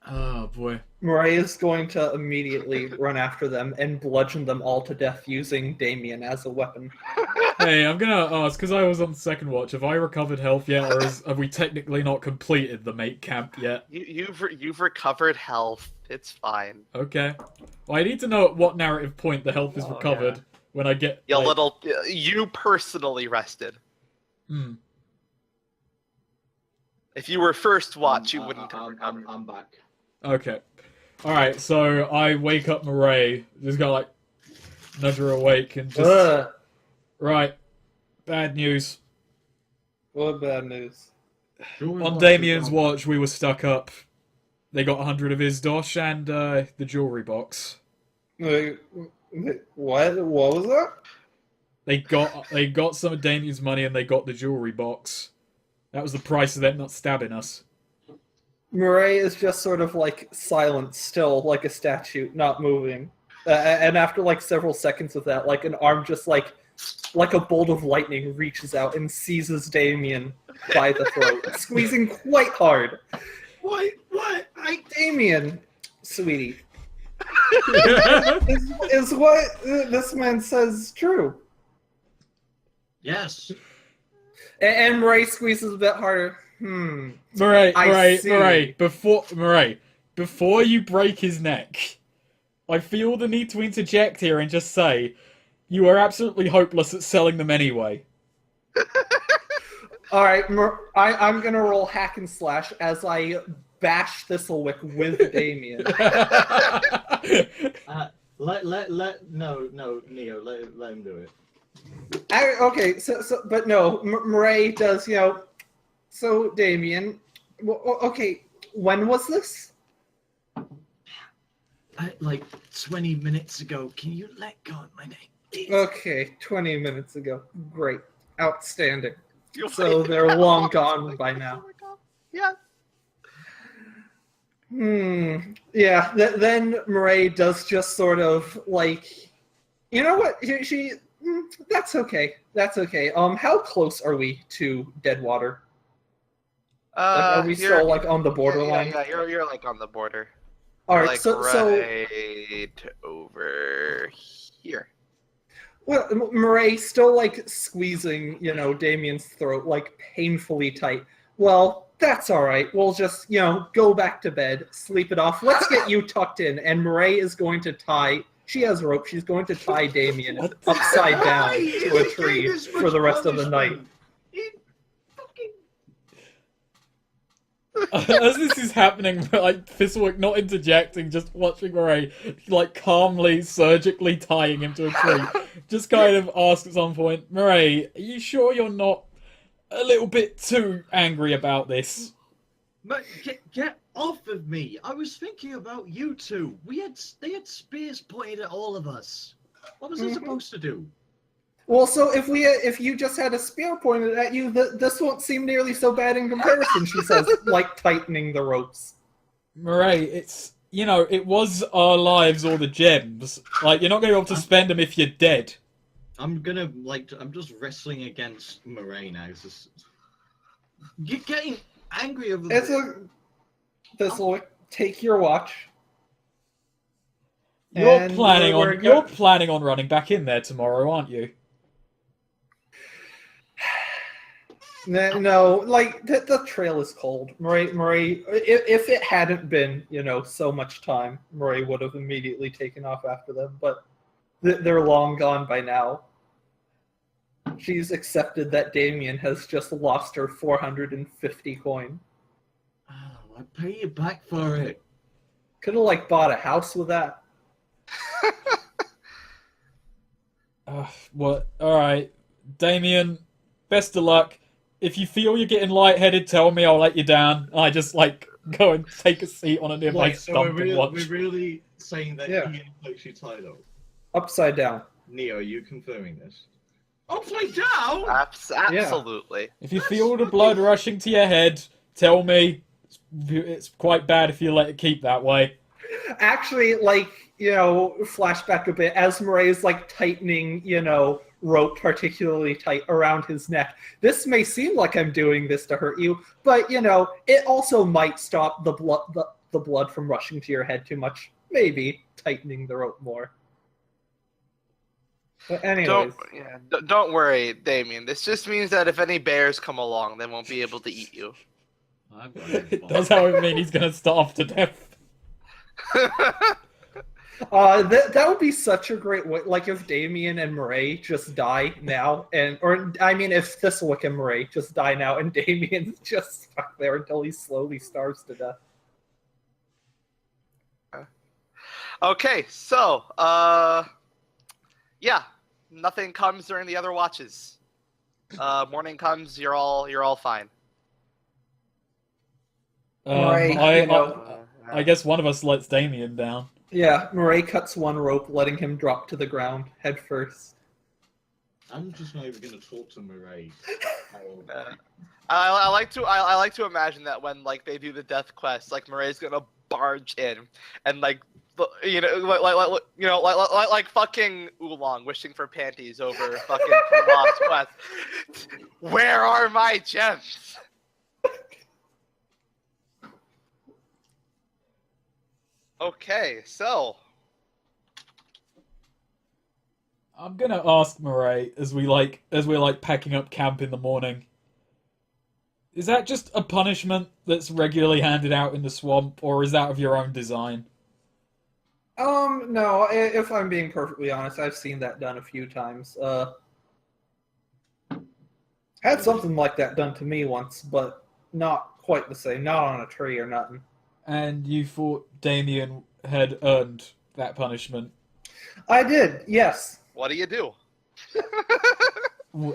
Oh, boy. Murray is going to immediately run after them and bludgeon them all to death using Damien as a weapon. Hey, I'm gonna ask, because I was on the second watch, have I recovered health yet, or have we technically not completed the mate camp yet? You've recovered health. It's fine. Okay. Well, I need to know at what narrative point the health is Oh, recovered yeah. when I get, You like... little. You personally rested. Hmm. If you were first watch, you wouldn't have recovered. I'm back. Okay. Alright, so I wake up Murray, just gotta, like, nudge her awake and just... Right. Bad news. What bad news? On Damien's watch, we were stuck up. They got 100 of his dosh and the jewelry box. Wait, what? What was that? They got some of Damien's money and they got the jewelry box. That was the price of them not stabbing us. Murray is just sort of like silent, still like a statue, not moving. And after like several seconds of that, like an arm just like a bolt of lightning reaches out and seizes Damien by the throat, squeezing quite hard. What? Damien, sweetie, is what this man says true? Yes. And Murray squeezes a bit harder. Murray, before you break his neck, I feel the need to interject here and just say, you are absolutely hopeless at selling them anyway. Alright, I'm gonna roll hack and slash as I bash Thistlewick with Damien. No, Neo, let him do it. Okay, but no, Murray does, so Damien, okay, when was this? Like 20 minutes ago. Can you let go of my name, please? Okay, 20 minutes ago. Great. Outstanding. So they're long gone by now. Yeah. Yeah, then Murray does just sort of like, you know what? That's okay. That's okay. How close are we to Deadwater? Like, are we still like on the borderline? Yeah, you're like on the border. All right, like so right over here. Well, Murray still like squeezing, Damien's throat like painfully tight. Well, that's all right. We'll just, go back to bed, sleep it off. Let's get you tucked in. And Murray is going to tie. She has rope. She's going to tie Damien upside down to a tree for the rest of the night. As this is happening, like Thistlewick not interjecting, just watching Murray, like calmly, surgically tying him to a tree, just kind of asks at some point, Murray, are you sure you're not a little bit too angry about this? But get off of me! I was thinking about you two. They had spears pointed at all of us. What was I supposed to do? Well, so if you just had a spear pointed at you, this won't seem nearly so bad in comparison, she says, like tightening the ropes. Murray, it was our lives or the gems. Like, you're not going to be able to spend them if you're dead. I'm just wrestling against Murray now. You're getting angry over this. This will take your watch. You're planning on running back in there tomorrow, aren't you? No, like the trail is cold. Murray, if it hadn't been, so much time, Murray would have immediately taken off after them. But they're long gone by now. She's accepted that Damien has just lost her 450 coin. Oh, I pay you back for it. Could have bought a house with that. What? All right, Damien. Best of luck. If you feel you're getting lightheaded, tell me. I'll let you down. I just go and take a seat on a nearby stump and watch. We're really saying that Ian makes you tied up. Upside down. Neo, are you confirming this? Upside down? Absolutely. If you feel the blood rushing to your head, tell me. It's quite bad if you let it keep that way. Actually, flashback a bit, as Murray is tightening, rope particularly tight around his neck. This may seem like I'm doing this to hurt you, but it also might stop the the blood from rushing to your head too much. Maybe tightening the rope more. But anyways. Don't worry, Damien. This just means that if any bears come along, they won't be able to eat you. I've got no It does, however, mean he's gonna starve to death. That would be such a great way. Like if Damien and Murray just die now, if Thistlewick and Murray just die now, and Damien's just stuck there until he slowly starves to death. Okay, so yeah, nothing comes during the other watches. Morning comes, you're all fine. Murray, I guess one of us lets Damien down. Yeah, Murray cuts one rope, letting him drop to the ground head first. I'm just not even gonna talk to Murray. I like to imagine that when like they do the death quest, like Murray's gonna barge in and like like fucking Oolong wishing for panties over fucking Lost Quest. Where are my gems? Okay, so I'm gonna ask Murray as we're packing up camp in the morning. Is that just a punishment that's regularly handed out in the swamp, or is that of your own design? No, if I'm being perfectly honest, I've seen that done a few times. Had something like that done to me once, but not quite the same. Not on a tree or nothing. And you thought Damien had earned that punishment? I did, yes. what do you do?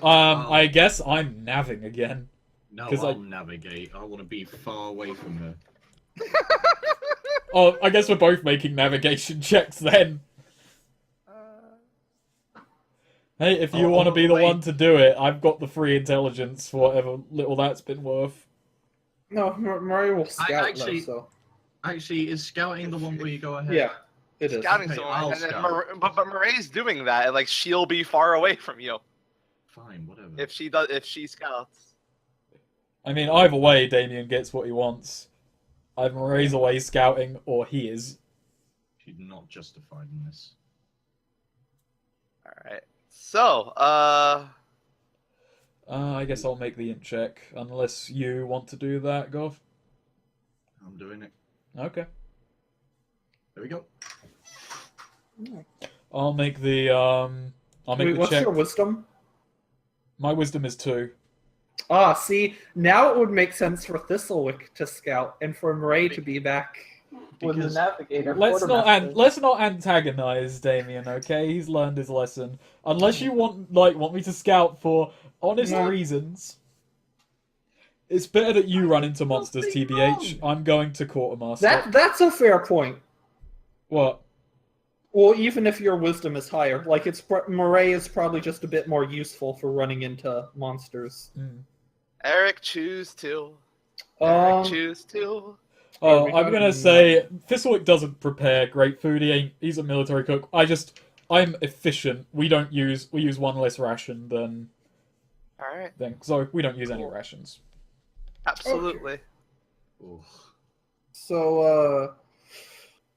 I guess I'm navving again. No, 'Cause I'll navigate. I want to be far away from her. Oh, I guess we're both making navigation checks then. Hey, if you want to be the wait. one to do it, I've got the free intelligence for whatever little that's been worth. No, Murray will scout actually- though, so. Actually, is scouting the one where you go ahead? Yeah, it is. Scouting Okay, someone, I'll and then scout. but Murray's doing that, and like she'll be far away from you Fine, whatever. if she scouts. I mean, either way, Damien gets what he wants. Either Murray's away scouting, or he is. She's not justified in this. All right. So, I guess I'll make the int check, unless you want to do that, Gov. I'm doing it. Okay. There we go. I'll make the I'll make Wait, the what's check. your wisdom? My wisdom is 2. See, now it would make sense for Thistlewick to scout and for Murray to be back with the Because- navigator. Let's quartermaster. not antagonize Damien, okay? He's learned his lesson. Unless you want me to scout for honest No. reasons. It's better that you run into monsters, Nothing TBH. I'm going to quartermaster. That's a fair point. What? Well, even if your wisdom is higher, like Murray is probably just a bit more useful for running into monsters. Eric, choose to. Um, Choose to. Oh, we I'm got- gonna say Thistlewick doesn't prepare great food. He's a military cook. I'm efficient. We use one less ration than All right. so we don't use any rations. Absolutely. Oof. So,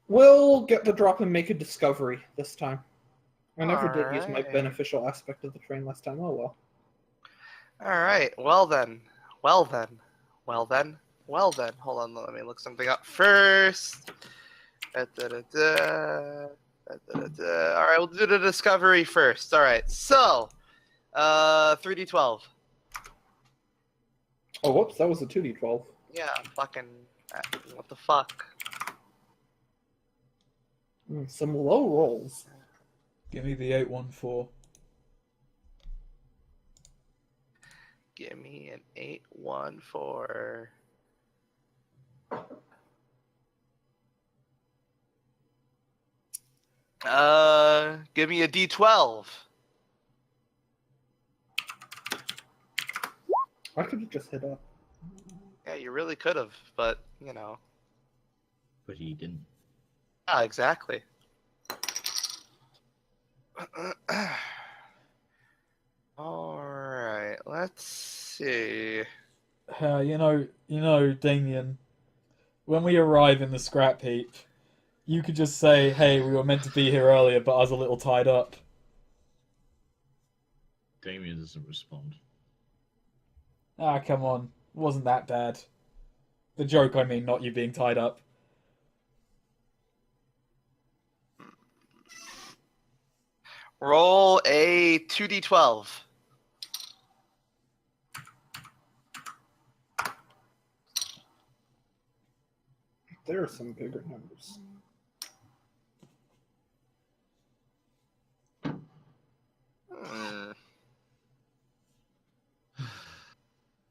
we'll get the drop and make a discovery this time. I never did use my Alright. beneficial aspect of the train last time. Oh well. All right. Well then. Hold on. Let me look something up first. All right. We'll do the discovery first. All right. So, 3d12. Oh, whoops, that was a 2d12. Yeah. Fucking. What the fuck? Some low rolls. Give me the 814. Give me an 814. Give me a D12. I could have just hit up. Yeah, you really could have, but you know. But he didn't. Ah, exactly. All right, let's see. You know, Damien. when we arrive in the scrap heap, you could just say, "Hey, we were meant to be here earlier, but I was a little tied up." Damien doesn't respond. Ah, come on. It wasn't that bad. The joke, I mean, not you being tied up. Roll a 2d12. There are some bigger numbers.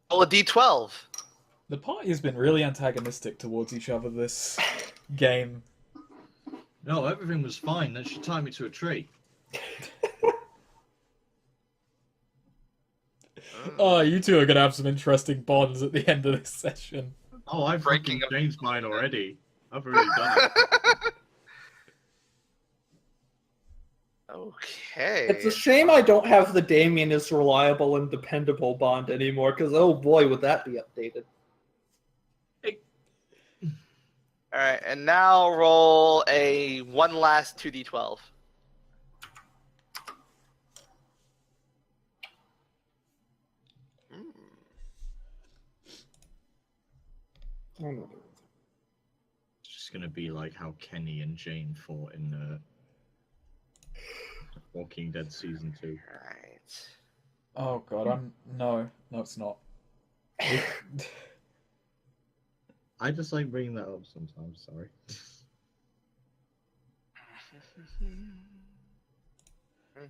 Roll a d12. The party has been really antagonistic towards each other this game. No, everything was fine. Then she tied me to a tree. Oh, you two are gonna have some interesting bonds at the end of this session. Oh, I've Breaking freaking up- changed mine already. I've already done it. Okay. It's a shame I don't have the Damien is reliable and dependable bond anymore, because oh boy, would that be updated. All right, and now roll a one last 2d12. Oh, no. It's just gonna be like how Kenny and Jane fought in Walking Dead season 2. Right. Oh god, no, it's not. I just like bringing that up sometimes. Sorry.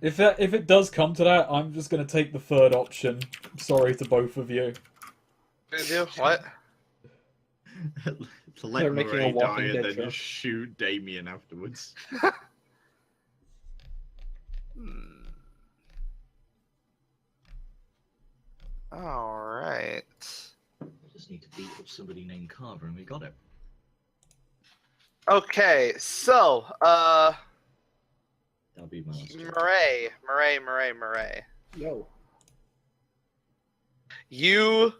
If it does come to that, I'm just gonna take the third option. Sorry to both of you. Gonna do what? To let They're making a Murray die Walking and Dead then show. just shoot Damien afterwards. All right. I just need to beat up somebody named Carver and we got it. Okay, so That'll be my last job. Murray. Yo. You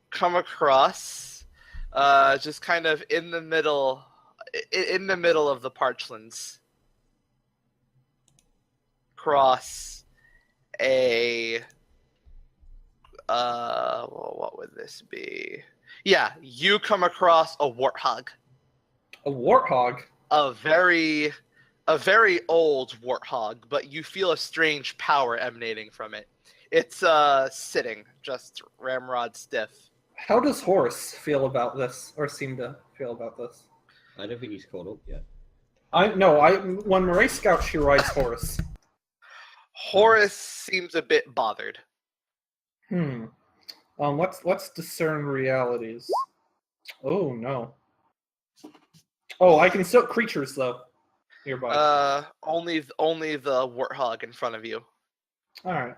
come across just kind of in the middle of the parchlands, cross a what would this be? Yeah, you come across a warthog. A warthog? A very old warthog, but you feel a strange power emanating from it. It's sitting, just ramrod stiff. How does Horse feel about this, or seem to feel about this? I don't think he's caught up yet. When Murray scouts, she rides Horse. Horace seems a bit bothered. Let's discern realities. Oh no. Oh, I can still creatures though. Nearby. Only the warthog in front of you. All right.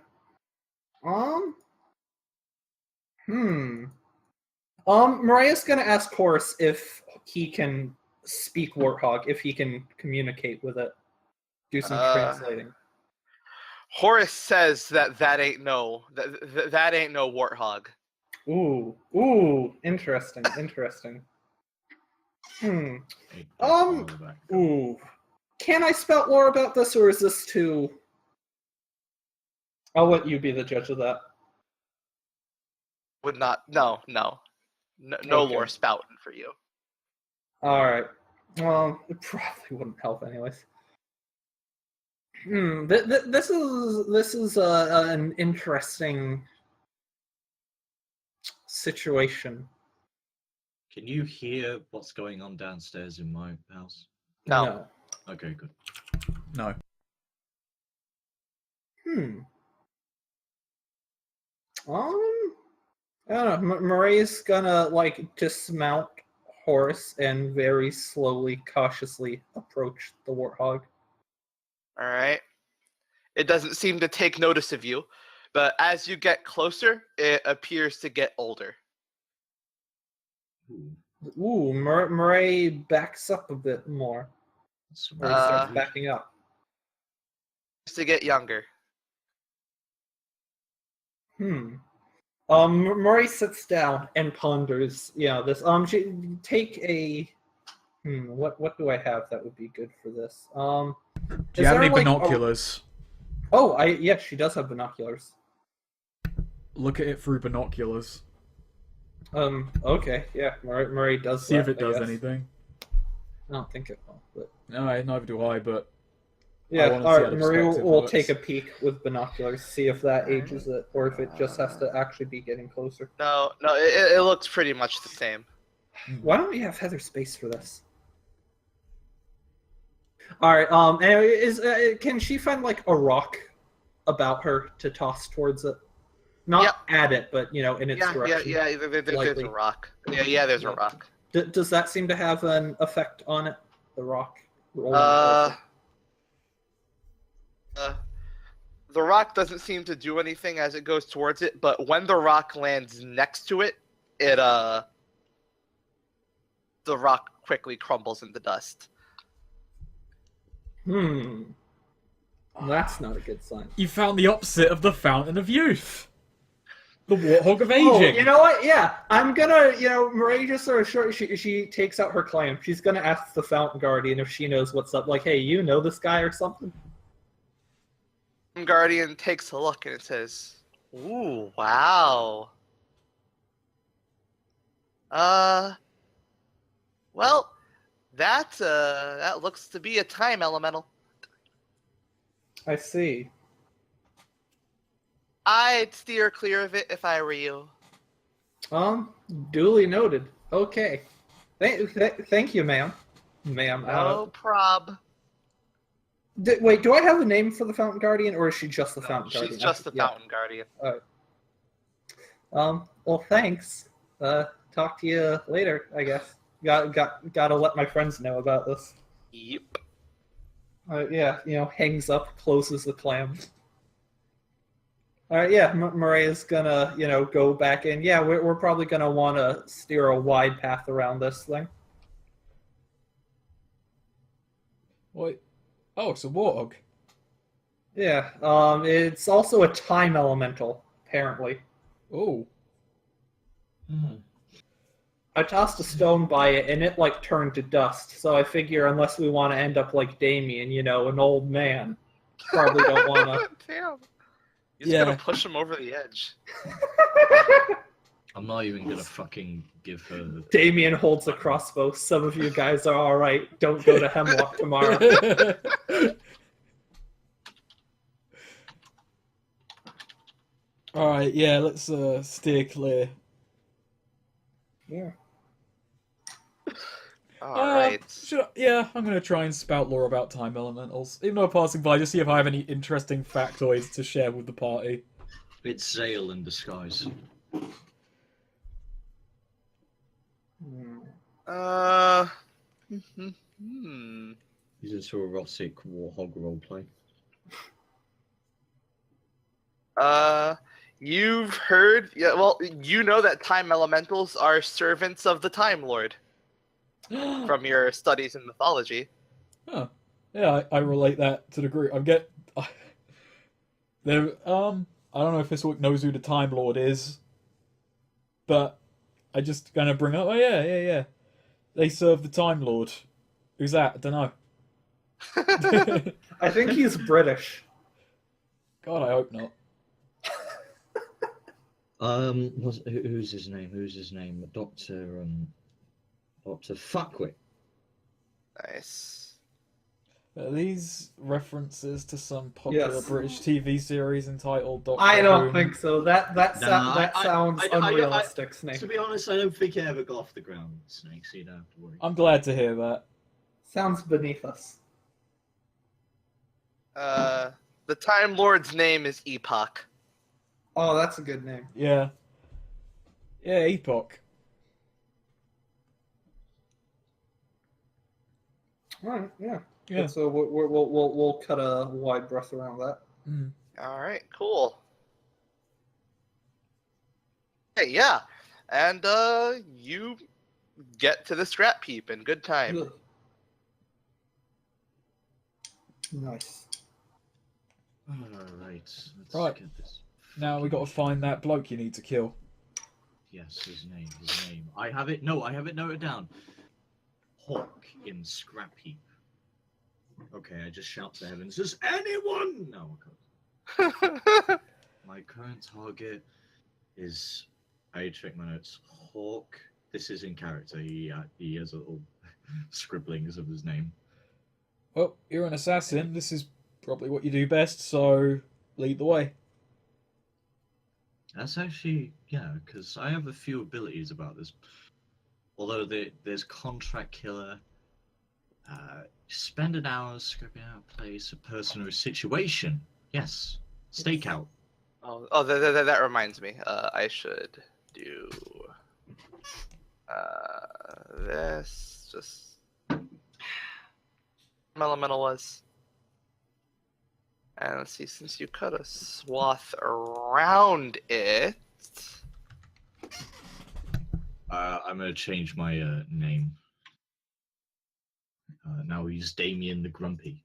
Mariah's gonna ask Horse if he can speak warthog, if he can communicate with it. Do some translating. Horace says that ain't no warthog. Ooh, interesting. Hey, follow back. Ooh. Can I spout lore about this, or is this too... I'll let you be the judge of that. Would not. No Okay. lore spouting for you. Alright. Well, it probably wouldn't help anyways. This is an interesting situation. Can you hear what's going on downstairs in my house? No. Okay, good. No. I don't know. Murray's gonna dismount Horse and very slowly, cautiously approach the warthog. All right. It doesn't seem to take notice of you, but as you get closer, it appears to get older. Ooh, Murray backs up a bit more. Or he starts backing up. To get younger. Murray sits down and ponders. This. Take a. What do I have that would be good for this? Do Is you have there, any like, binoculars? Yes, she does have binoculars. Look at it through binoculars. Okay, yeah, Murray does. See if that, it does I guess. anything. I don't think it will, but No, neither do I, but yeah. wanna see All how right, the Murray perspective will works. take a peek with binoculars, see if that ages it, or if it just has to actually be getting closer. No, it looks pretty much the same. Why don't we have Heather space for this? All right. Anyway, can she find like a rock about her to toss towards it? Not at it, but in its direction. Yeah. There's a rock. Yeah, there's a rock. Does that seem to have an effect on it? The rock. The rock doesn't seem to do anything as it goes towards it, but when the rock lands next to it, the rock quickly crumbles into dust. That's not a good sign. You found the opposite of the Fountain of Youth. The Warthog of Oh, Aging. you know what? Yeah, I'm gonna, Murray just sort of she takes out her clam. She's gonna ask the Fountain Guardian if she knows what's up. Like, hey, you know this guy or something? Guardian takes a look and it says, "Ooh, wow. Well, that looks to be a time elemental. I see. I'd steer clear of it if I were you." Duly noted. Okay. Thank you, ma'am. Ma'am. No prob. Wait, do I have a name for the Fountain Guardian, or is she just the Fountain Guardian? She's just the Fountain Guardian. Well, thanks. Talk to you later, I guess. Gotta let my friends know about this. Yep. Hangs up, closes the clam. All right, yeah, Murray is gonna, go back in. Yeah, we're probably gonna want to steer a wide path around this thing. Wait. Oh, it's a warthog. Yeah, it's also a time elemental, apparently. Oh. I tossed a stone by it, and it, turned to dust. So I figure unless we want to end up like Damien, an old man, probably don't want to. Damn. He's gonna push him over the edge. I'm not even gonna fucking give her. Damien holds a crossbow. Some of you guys are all right. Don't go to Hemlock tomorrow. All right, yeah, let's steer clear. Yeah. Alright. I'm gonna try and spout lore about time elementals, even though passing by, just see if I have any interesting factoids to share with the party. It's Zale in disguise. He's into erotic warhog roleplay. You've heard, you know that time elementals are servants of the Time Lord from your studies in mythology. Oh, yeah, I relate that to the group. I don't know if Fistwick knows who the Time Lord is, but I just gonna bring up. Oh yeah. They serve the Time Lord. Who's that? I don't know. I think he's British. God, I hope not. Who's his name? Dr. Fuckwit. Nice. Are these references to some popular Yes. British TV series entitled Doctor I don't Who? think so. That sounds unrealistic, Snake. To be honest, I don't think it ever got off the ground, Snake, so you don't have to worry. I'm glad to hear that. Sounds beneath us. The Time Lord's name is Epoch. Oh, that's a good name. Yeah. Yeah, Epoch. All right, yeah. Yeah. So we'll cut a wide breath around that. Mm. Alright, cool. Hey, yeah. And, you get to the scrap heap in good time. Ugh. Nice. Alright, let's Right. get this Now we got to find that bloke you need to kill. Yes, his name. I have it. No, I have it noted down. Hawk in scrap heap. Okay, I just shout to the heavens. Does anyone? No, I can't. My current target is. I check my notes. Hawk. This is in character. He has little scribblings of his name. Well, you're an assassin. This is probably what you do best, so lead the way. That's actually, yeah, because I have a few abilities about this. Although there's contract killer, spend an hour scoping out a place, a person, or a situation. Yes, stakeout. Oh, that reminds me. I should do this. Just elemental was. And let's see, since you cut a swath around it. I'm gonna change my name. Now he's Damien the Grumpy.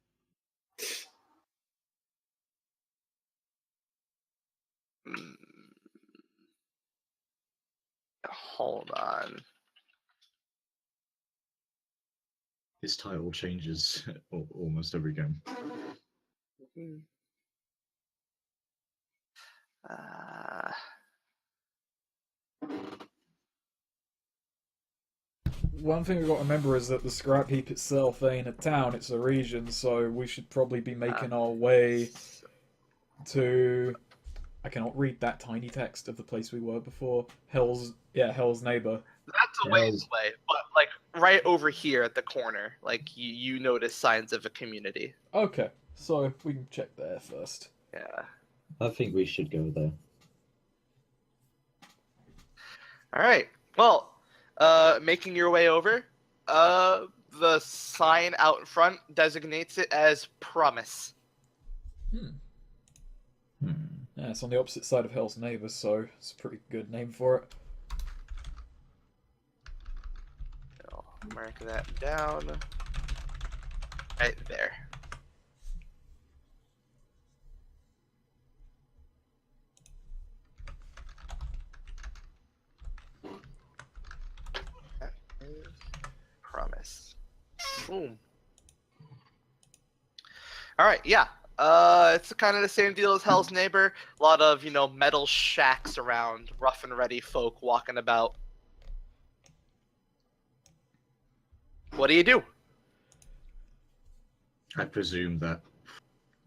Hold on. His title changes almost every game. One thing we've got to remember is that the scrap heap itself ain't a town, it's a region, so we should probably be making our way to... I cannot read that tiny text of the place we were before. Hell's neighbor. That's a ways away, but like right over here at the corner, like you notice signs of a community. Okay, so we can check there first. Yeah. I think we should go there. All right. Well, making your way over, the sign out in front designates it as Promise. Yeah, it's on the opposite side of Hell's neighbor, so it's a pretty good name for it. I'll mark that down. Right there. That is Promise. Boom. All right, yeah. It's kind of the same deal as Hell's Neighbor. A lot of, metal shacks around, rough and ready folk walking about. What do you do? I presume that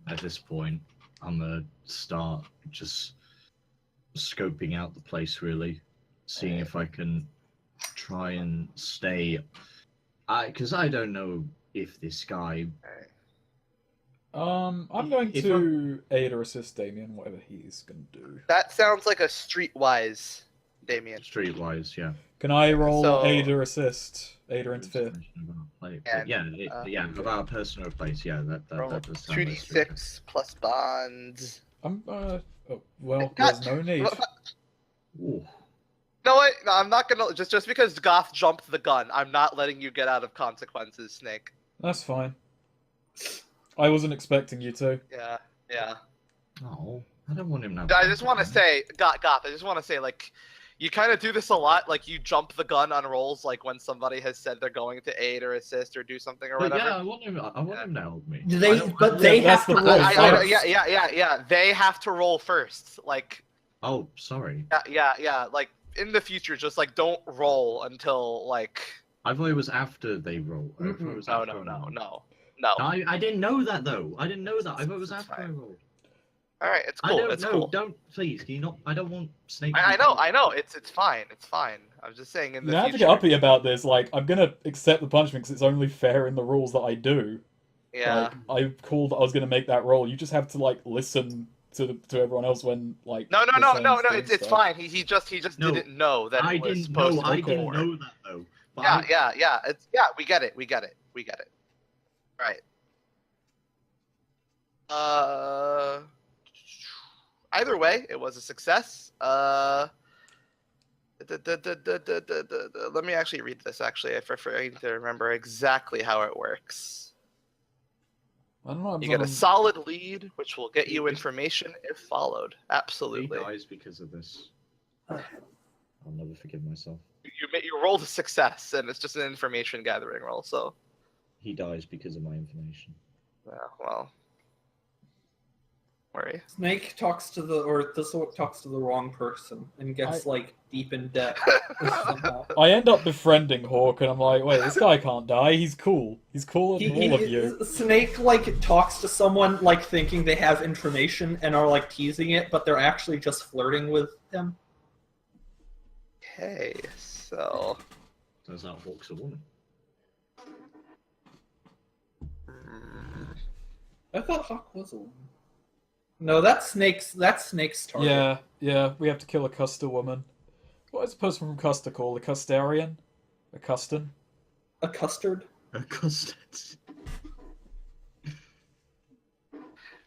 at this point, I'm gonna start just scoping out the place, really, seeing if I can try and stay. Because I don't know if this guy. I'm going to aid or assist Damien, whatever he's going to do. That sounds like a streetwise Damien. Streetwise, yeah. Can I roll So- aid or assist? Aid or interfere? And, about a person or a place, yeah, that Roll does sound like 2d6 plus bonds. Well, God. there's no need. Ooh. No, wait, no, I'm not gonna. Just because Goth jumped the gun, I'm not letting you get out of consequences, Snake. That's fine. I wasn't expecting you to. Yeah. Oh, I don't want him now. I just want to say, Goth, I just want to say, like, you kind of do this a lot. Like, you jump the gun on rolls, like when somebody has said they're going to aid or assist or do something or But whatever. yeah, I want him to help me. They that's have to the roll point. first. Yeah. They have to roll first. Like, Oh, sorry. yeah. Like, in the future, just like don't roll until like. I thought it was after they roll. I thought it was after I roll. No. I didn't know that though. I didn't know that. I thought it was It's after I fine. rolled. All right, it's cool. It's cool. Don't please. Can you not? I don't want Snake. I know. It's fine. It's fine. I'm just saying in You the don't have to future. get uppy about this. Like, I'm gonna accept the punishment because it's only fair in the rules that I do. Yeah. Like, I called that I was gonna make that roll. You just have to like listen to everyone else when like. No. the Saints doing It's stuff. fine. He just No, didn't know that I it was didn't supposed know. to I be didn't more. know that though. But Yeah. We get it. Right. Either way, it was a success. Let me actually read this. Actually, I need to remember exactly how it works. I don't know. You get a solid lead, which will get you information if followed. He Absolutely. dies because of this. I'll never forgive myself. You rolled a success, and it's just an information gathering roll. So, He dies because of my information. yeah, well, worry. Snake talks to the wrong person and gets like deep in debt somehow. I end up befriending Hawk, and I'm like, wait, this guy can't die. He's cool. He's cooler than all of you. Snake like talks to someone like thinking they have information and are like teasing it, but they're actually just flirting with him. Okay, so. Turns out Hawk's a woman. I thought Hawk was a woman. No, that's Snake's target. Yeah, we have to kill a Custer woman. What is the person from Custer called? A Custarian? A Custon? A custard. A custard.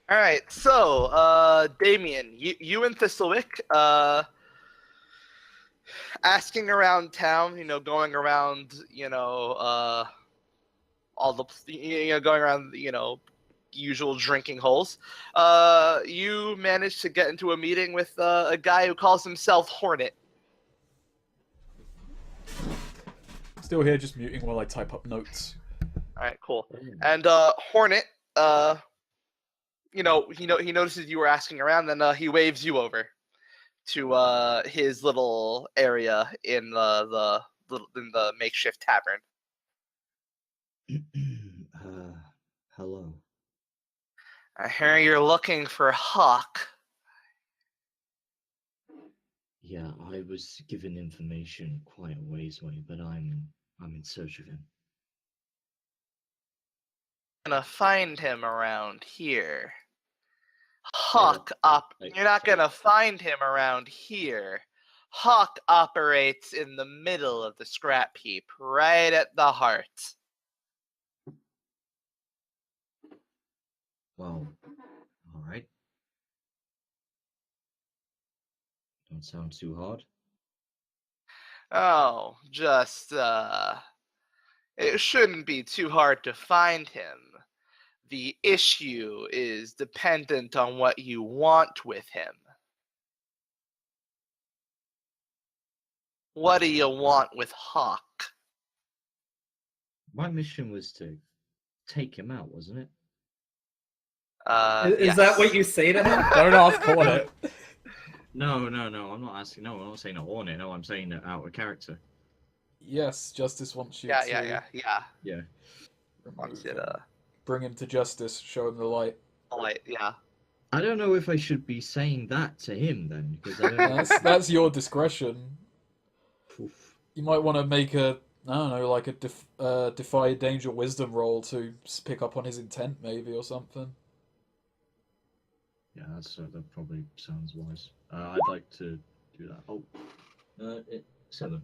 All right, so Damien, you and Thistlewick, asking around town, going around, all the, going around, usual drinking holes. You managed to get into a meeting with a guy who calls himself Hornet. Still here, just muting while I type up notes. All right, cool. And Hornet, he notices you were asking around, then he waves you over to his little area in the makeshift tavern. Hello. I hear you're looking for Hawk. Yeah, I was given information quite a ways away, but I'm in search of him. Gonna find him around here. Hawk You're not gonna find him around here. Hawk operates in the middle of the scrap heap, right at the heart. Well, all right. Don't sound too hard. Oh, just, it shouldn't be too hard to find him. The issue is dependent on what you want with him. What do you want with Hawk? My mission was to take him out, wasn't it? Is that what you say to him? Don't ask Hornet. No, I'm not asking. No, I'm not saying a Hornet. No, I'm saying that out of character. Yes, Justice wants you Yeah. Yeah. Wants you him. to Bring him to justice, show him the light. light, yeah. I don't know if I should be saying that to him then, because I don't know. That's your discretion. Oof. You might want to make a, I don't know, like a defy danger wisdom roll to pick up on his intent, maybe, or something. Yeah, that probably sounds wise. I'd like to do that. Oh, 7.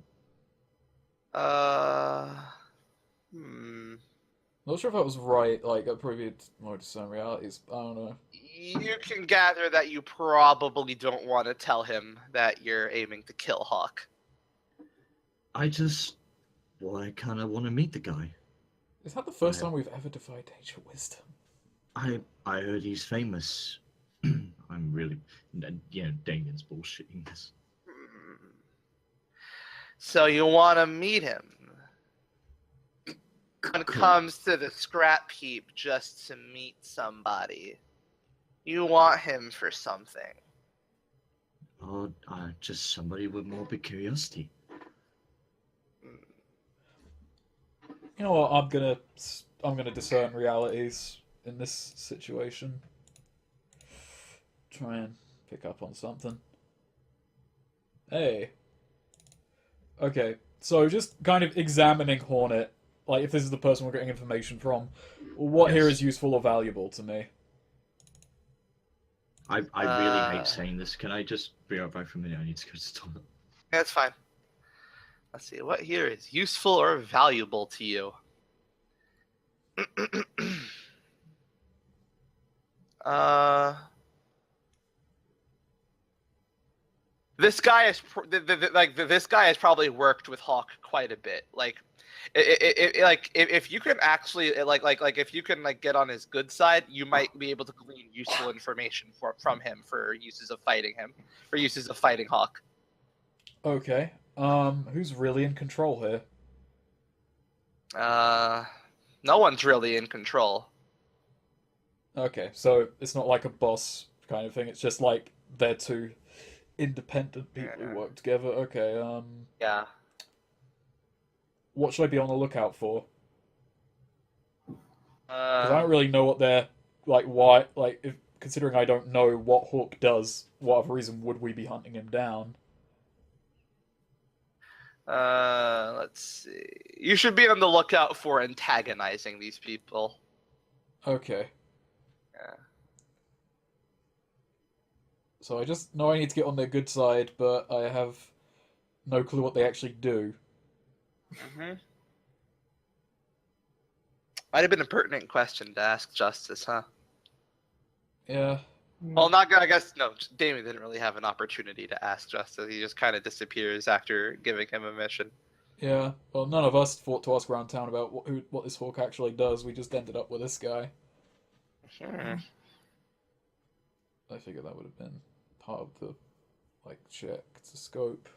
Not sure if that was right. Like, I'd probably be more discern realities. I don't know. You can gather that you probably don't want to tell him that you're aiming to kill Hawk. I kind of want to meet the guy. Is that the first time we've ever defied danger wisdom? I heard he's famous. I'm really, Damien's bullshitting this. So you want to meet him. When it comes to the scrap heap just to meet somebody. You want him for something. Oh, just somebody with morbid curiosity. You know what? I'm gonna discern realities in this situation. Try and pick up on something. Hey. Okay, so just kind of examining Hornet, like if this is the person we're getting information from, what here is useful or valuable to me? I really hate saying this. Can I just be right back for a minute? I need to go to the toilet. That's fine. Let's see, what here is useful or valuable to you? This guy has probably worked with Hawk quite a bit. Like, like if you can actually like if you can like get on his good side, you might be able to glean useful information from him for uses of fighting him, for uses of fighting Hawk. Okay. Who's really in control here? No one's really in control. Okay, so it's not like a boss kind of thing. It's just like they're two independent people who work together. Okay. Yeah. What should I be on the lookout for? Because I don't really know what they're like. Why? Like, if considering I don't know what Hawk does, what other reason would we be hunting him down? Let's see. You should be on the lookout for antagonizing these people. Okay. Yeah. So I just know I need to get on their good side, but I have no clue what they actually do. Mm-hmm. Might have been a pertinent question to ask Justice, huh? Yeah. Well, not I guess no. Damien didn't really have an opportunity to ask Justice. He just kind of disappears after giving him a mission. Yeah. Well, none of us thought to ask around town about what this Hawk actually does. We just ended up with this guy. Hmm. I figured that would have been part of the like check to scope.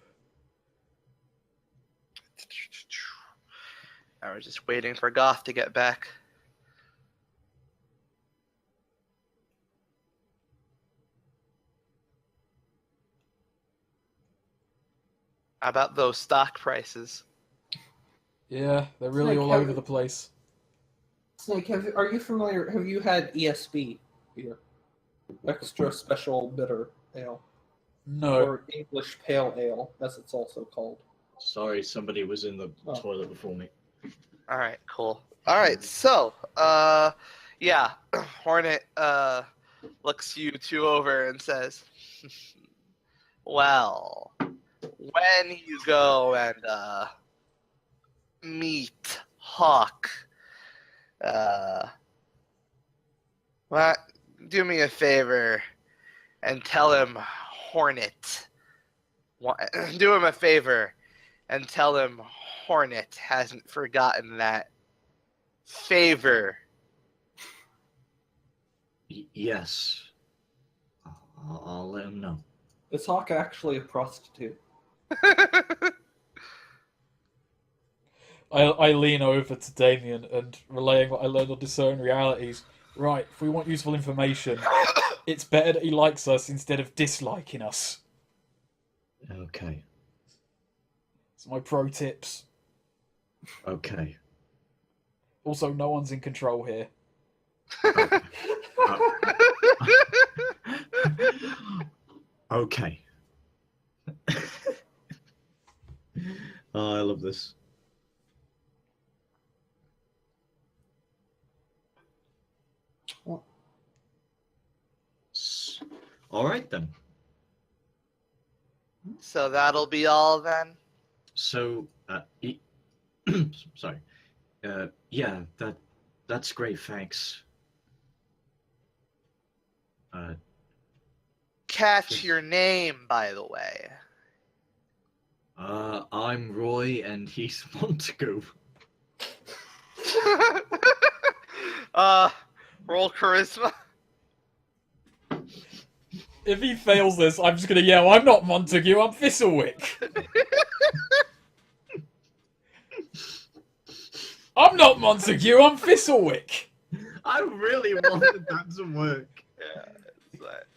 I was just waiting for Goth to get back. How about those stock prices? Yeah, they're really Snake, all have- over the place. Snake, are you familiar? Have you had ESB here? Extra Special Bitter Ale, No. or English Pale Ale, as it's also called. Sorry, somebody was in the Oh. toilet before me. All right, cool. All right, so yeah, Hornet looks you two over and says, "Well, when you go and meet Hawk, what? Do me a favor and tell him Hornet. Do him a favor and tell him Hornet hasn't forgotten that favor." Yes. I'll let him know. Is Hawk actually a prostitute? I lean over to Damien and relaying what I learned on Discern Realities. Right, if we want useful information, it's better that he likes us instead of disliking us. Okay. It's my pro tips. Okay. Also, no one's in control here. Okay. Oh, I love this. All right then. So that'll be all then. So, sorry. Yeah, that's great. Thanks. Catch your name, by the way. I'm Roy, and he's Montagu. Roll charisma. If he fails this, I'm just gonna yell, I'm not Montague, I'm Thistlewick. I'm not Montague, I'm Thistlewick. I really wanted that to work. Yeah, it's like,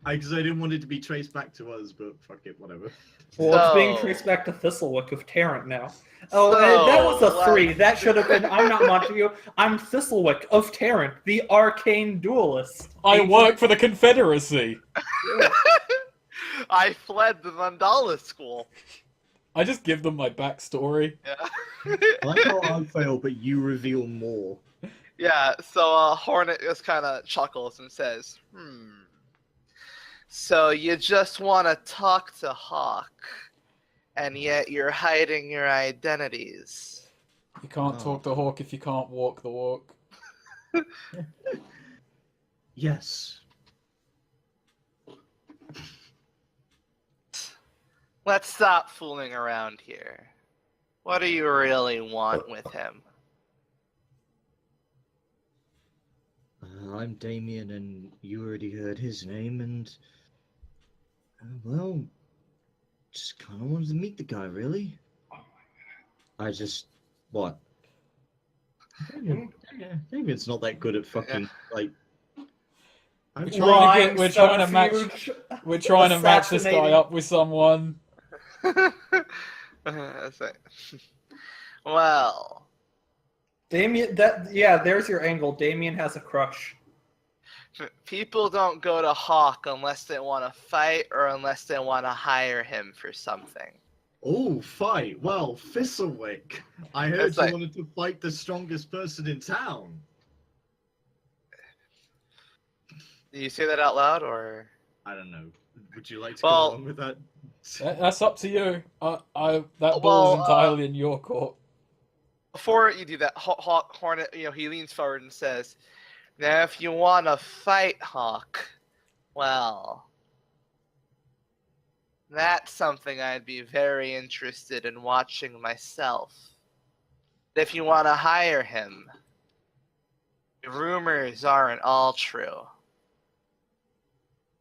Because I didn't want it to be traced back to us, but fuck it, whatever. Well, it's being So- traced back to Thistlewick of Tarrant now. Oh, So, that was a 3. like- That should have been. I'm not Montague. I'm Thistlewick of Tarrant, the arcane duelist. I work for the Confederacy. I fled the Mandala school. I just give them my backstory. Yeah. I like how I fail, but you reveal more. Yeah, so Hornet just kind of chuckles and says, So you just want to talk to Hawk, and yet you're hiding your identities. You can't Oh. talk to Hawk if you can't walk the walk. Yes. Let's stop fooling around here. What do you really want with him? I'm Damien, and you already heard his name, and well, just kind of wanted to meet the guy, really. I just what? Damien's not that good at fucking like. I'm We're trying to Lying subterfuge, we're trying to match this guy assassinating- up with someone. That's it. Well, Damien, there's your angle. Damien has a crush. people don't go to Hawk unless they want to fight or unless they want to hire him for something. Oh, fight! Well, Thistlewick, I heard That's you like- wanted to fight the strongest person in town. Do you say that out loud, or? I don't know. Would you like to Well- go along with that? That's up to you. That ball Well, is entirely in your court. Before you do that, Hawk Hornet, he leans forward and says, "Now, if you want to fight Hawk, well, that's something I'd be very interested in watching myself. If you want to hire him, the rumors aren't all true.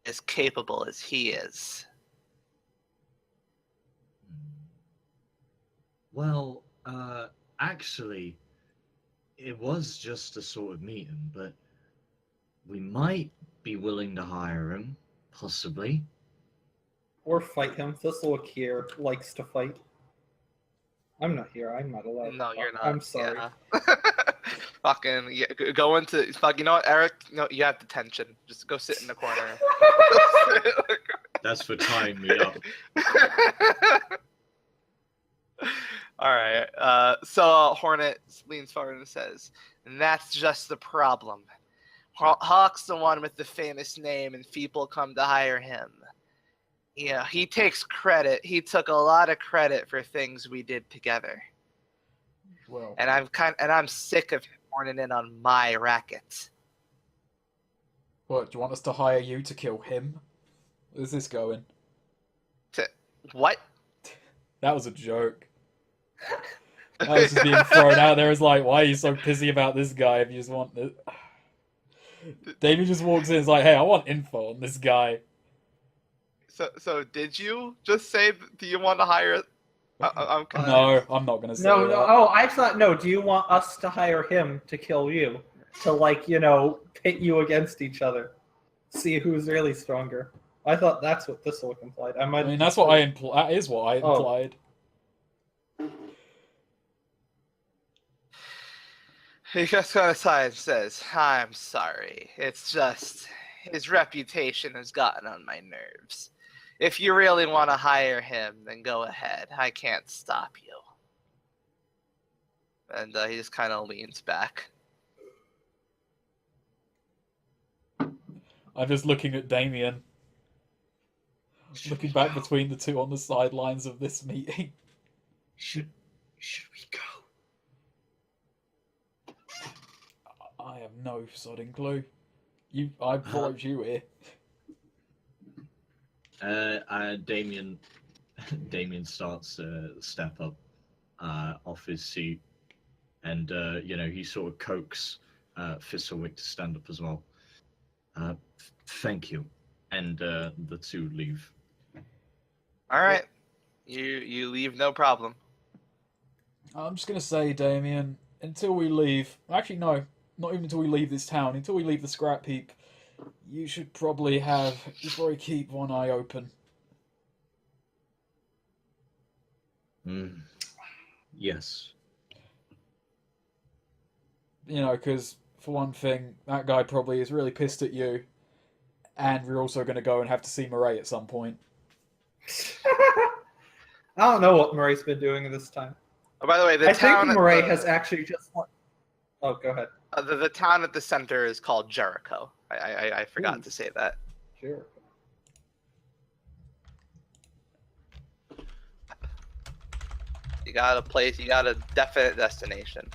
As capable as he is." Well, actually, it was just to sort of meet him, but we might be willing to hire him, possibly. Or fight him. Thistlewick here likes to fight. I'm not here. I'm not allowed. No, you're not. I'm sorry. Yeah. Fucking go into fuck. You know what, Eric? No, you have detention. Just go sit in the corner. That's for tying me up. All right. So Hornet leans forward and says, "And that's just the problem. Hawk's the one with the famous name, and people come to hire him. Yeah, he takes credit. He took a lot of credit for things we did together, Well, and I'm sick of him horning in on my racket." what, do you want us to hire you to kill him? Where's this going? What? That was a joke. That was just being thrown out there as like, why are you so pissy about this guy if you just want this? David just walks in and is like, hey, I want info on this guy. So did you just say, do you want to hire? I'm confused. No, I'm not going to say No, that. no. Oh, I thought no. Do you want us to hire him to kill you? To pit you against each other, see who's really stronger. I thought that's what this look implied. I I mean, that's what I that is what I Oh. implied. He just goes aside and says, "I'm sorry. It's just his reputation has gotten on my nerves. If you really want to hire him, then go ahead. I can't stop you." And he just kind of leans back. I'm just looking at Damien. Looking back between the two on the sidelines of this meeting. Should we go? I have no sodding clue. I brought you here. Damien starts to step up off his seat, and he sort of coaxes Thistlewick to stand up as well. Thank you, and the two leave. All right. You leave, no problem. I'm just going to say, Damien, until we leave... Actually, no. Not even until we leave this town. Until we leave the scrap heap, you should probably keep one eye open. Yes. Because, for one thing, that guy probably is really pissed at you. And we're also going to go and have to see Murray at some point. I don't know what Murray's been doing this time. Oh, by the way, I think Murray has actually just. Oh, go ahead. The town at the center is called Jericho. I forgot Ooh. to say that. Sure. You got a place. You got a definite destination.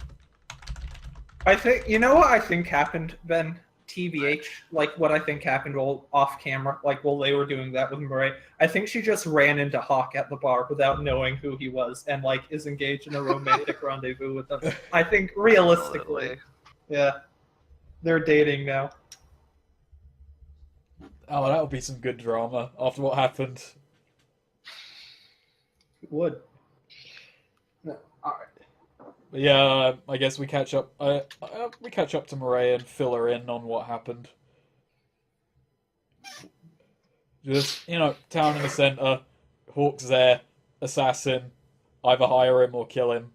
I think you know what I think happened, Ben. TBH, like what I think happened while off camera, like while they were doing that with Murray. I think she just ran into Hawk at the bar without knowing who he was, and like is engaged in a romantic rendezvous with him. I think realistically, yeah, they're dating now. Oh, that would be some good drama after what happened. It would. No, all right. But yeah, I guess we catch up. We catch up to Murray and fill her in on what happened. Just town in the center. Hawk's there. Assassin. Either hire him or kill him.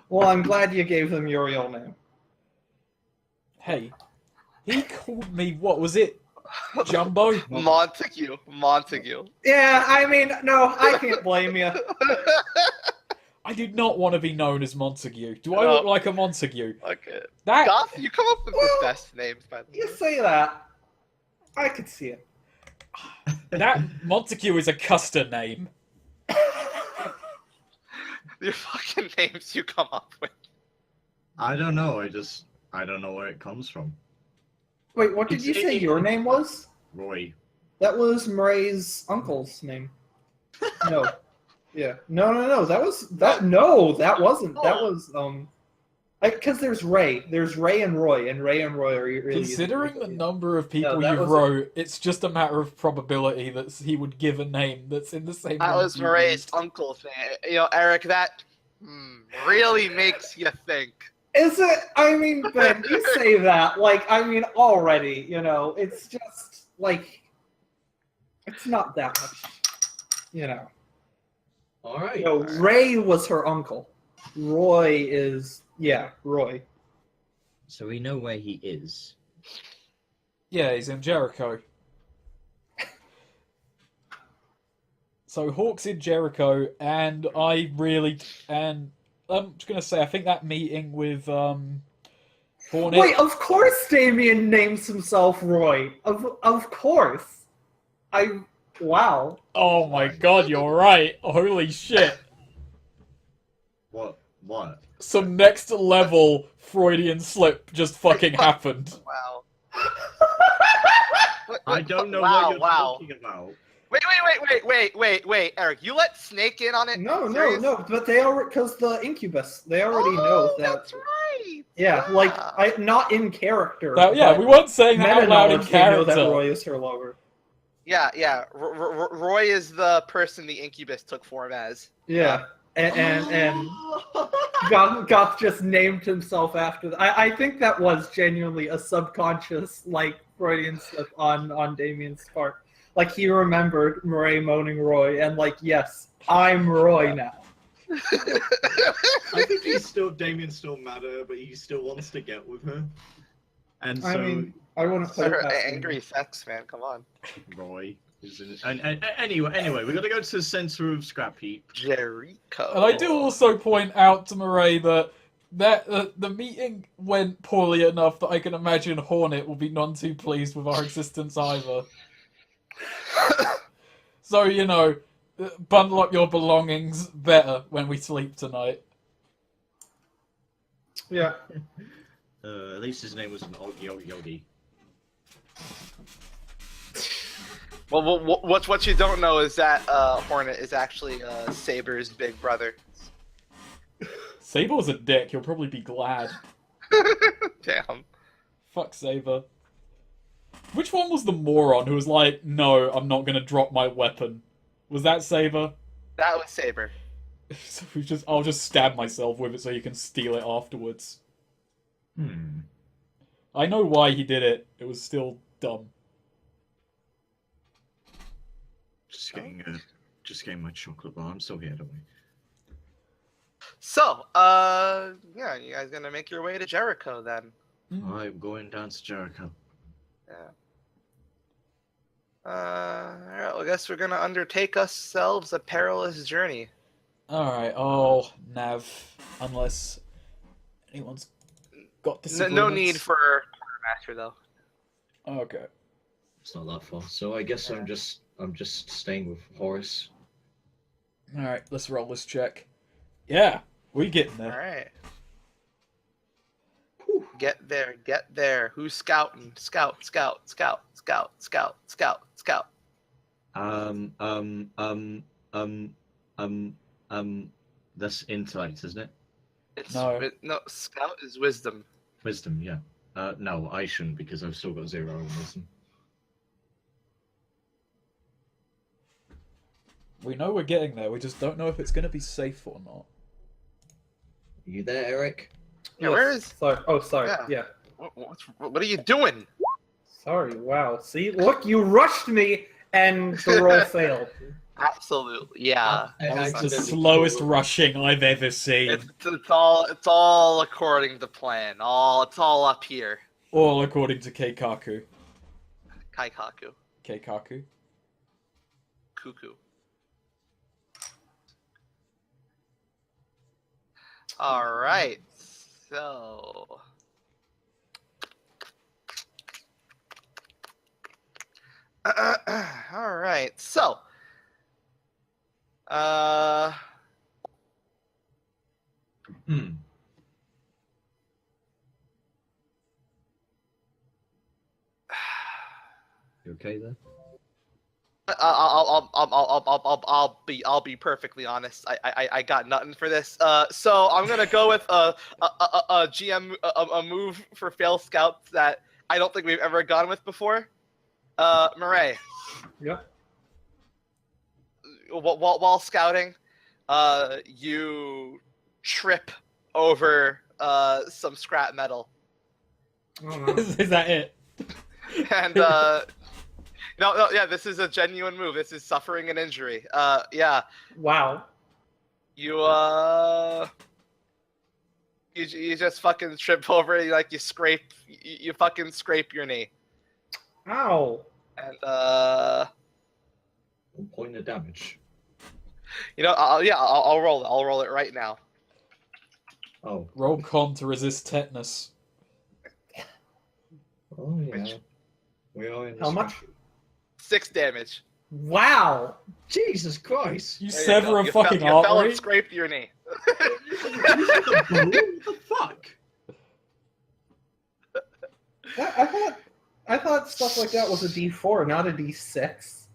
Well, I'm glad you gave them your real name. Hey, he called me. What was it? Jumbo. Montague. Yeah, I mean, no, I can't blame you. I did not want to be known as Montague. Do I look like a Montague? Okay. That Goth, you come up with the best names, by the way. You say that. I could see it. that Montague is a Custer name. Your fucking names you come up with. I don't know. I don't know where it comes from. Wait, what did you say your name was? Roy. That was Murray's uncle's name. No. Yeah. No. That wasn't. That was because there's Ray. There's Ray and Roy, and Ray and Roy are really. Considering the number of people that you was wrote, it's just a matter of probability that he would give a name that's in the same. That was Murray's uncle's name. Eric, that really makes you think. Is it? I mean, Ben, you say that already. It's just like it's not that much. All right. Ray was her uncle. Roy is Roy. So we know where he is. Yeah, he's in Jericho. So Hawk's in Jericho, and I'm just gonna say I think that meeting with Hornet. Wait, of course Damien names himself Roy. Of course. Wow. Oh my god, you're right. Holy shit. What? Some next level Freudian slip just fucking happened. Wow. I don't know what you're talking about. Wait, Eric, you let Snake in on it? No, Seriously? but they already, because the Incubus, they already know that. That's right. Yeah, not in character. Yeah, we weren't saying that out loud in meta-knowledge, they know that character. Roy is her lover. Yeah. Roy is the person the Incubus took form as. Yeah, and Goth just named himself after that. I think that was genuinely a subconscious, Freudian slip on Damien's part. He remembered Murray moaning Roy, and yes, I'm Roy now. I think Damien's still mad at her, but he still wants to get with her. And so, I mean, I wouldn't play Her past angry sex man, come on. Roy is in it. And anyway, we got to go to the center of Scrap Heap. Jericho. And I do also point out to Murray that the meeting went poorly enough that I can imagine Hornet will be none too pleased with our existence either. So, bundle up your belongings better when we sleep tonight. Yeah. At least his name was an Yogi. Well, what you don't know is that Hornet is actually Saber's big brother. Sable's a dick. He'll probably be glad. Damn. Fuck Saber. Which one was the moron who was like, no, I'm not going to drop my weapon? Was that Saber? That was Saber. So I'll just stab myself with it so you can steal it afterwards. I know why he did it. It was still dumb. Just getting my chocolate bar. I'm still here, don't we? So, you guys gonna make your way to Jericho then? I'm going down to Jericho. Yeah. Alright, well, I guess we're gonna undertake ourselves a perilous journey. Alright, Nav. Unless anyone's got disagreements. No need for quartermaster though. Okay. It's not that far. So I guess I'm just staying with Horace. Alright, let's roll this check. Yeah, we're getting there. Alright. Get there. Get there. Who's scouting? Scout. Scout. Scout. Scout. Scout. Scout. Scout. Um, that's intellect, isn't it? It's No. no. Scout is wisdom. Wisdom, yeah. No, I shouldn't because I've still got 0 on wisdom. We know we're getting there. We just don't know if it's going to be safe or not. Are you there, Eric? Yeah, where is? Sorry. Oh, sorry. Yeah. Yeah. What are you doing? Sorry. Wow. See, look, you rushed me, and the roll failed. Absolutely. Yeah. That was the accidentally slowest called- rushing I've ever seen. It's all according to plan. It's all up here. All according to Keikaku. Kaikaku. Keikaku. Cuckoo. All right. So. All right. So. Hmm. You okay there? I'll be perfectly honest. I got nothing for this. So I'm gonna go with a GM a move for fail scouts that I don't think we've ever gone with before. Murray, Yep. while scouting, you trip over some scrap metal, Oh, no. Is that it? and no, yeah, this is a genuine move. This is suffering an injury. Yeah. Wow. You you just fucking trip over it, like you fucking scrape your knee. Ow. And 1 point of damage. I'll roll it. I'll roll it right now. Oh. Roll con to resist tetanus. Oh yeah. Which- We are in How much? 6 damage. Wow. Jesus Christ! You There you sever go. a You fucking fell, you fell artery? and scraped your knee. What the fuck? I thought stuff like that was a D4, not a D6.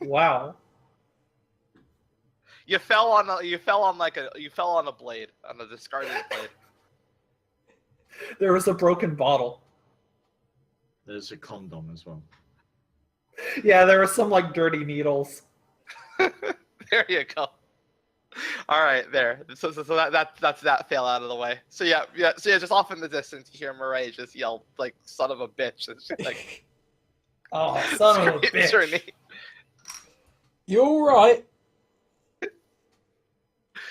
Wow. You fell on a blade, on a discarded blade. There was a broken bottle. There's a condom as well. Yeah, there were some like dirty needles. There you go. All right, there. So that's that fail out of the way. So yeah. So yeah, just off in the distance, you hear Murray just yell like "son of a bitch." And she's like, Oh, son of a scrapes her bitch. knee. You alright?